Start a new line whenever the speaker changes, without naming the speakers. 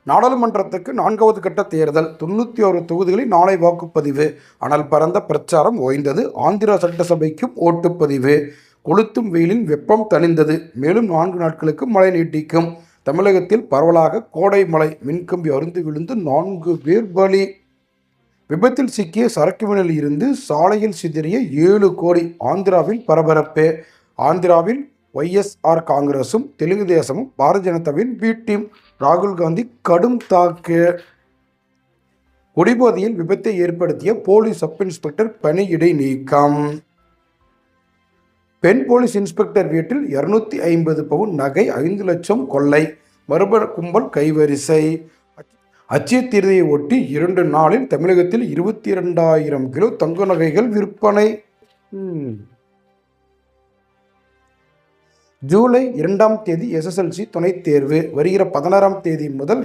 நாடாளுமன்றத்துக்கு 4வது கட்ட தேர்தல் 91 தொகுதிகளில் நாளை வாக்குப்பதிவு. அனல் பறந்த பிரச்சாரம் ஓய்ந்தது. ஆந்திரா சட்டசபைக்கும் ஓட்டுப்பதிவு. கொளுத்தும் வெயிலின் வெப்பம் தணிந்தது. மேலும் 4 நாட்களுக்கு மழை நீட்டிக்கும். தமிழகத்தில் பரவலாக கோடை மழை. மின்கம்பி அறுந்து விழுந்து 4 பேர் பலி. விபத்தில் சிக்கிய சரக்கு வினில் இருந்து சாலையில் சிதறிய 7 கோடி. ஆந்திராவில் பரபரப்பு. ஆந்திராவில் ஒய்எஸ்ஆர் காங்கிரசும் தெலுங்கு தேசமும் பாரதிய ஜனதாவின் பி டீம். ராகுல் காந்தி கடும் தாக்கு. குடிபோதையில் விபத்தை ஏற்படுத்திய போலீஸ் சப் இன்ஸ்பெக்டர் பணியிடை நீக்கம். பெண் போலீஸ் இன்ஸ்பெக்டர் வீட்டில் 250 பவுன் நகை 5 லட்சம் கொள்ளை. மர்ம கும்பல் கைவரிசை. அட்சய தீர்த்தையை ஒட்டி 2 நாளில் தமிழகத்தில் 22,000 கிலோ தங்க நகைகள் விற்பனை. ஜூலை 2ஆம் தேதி SSLC துணைத் தேர்வு. வருகிற 16ஆம் தேதி முதல்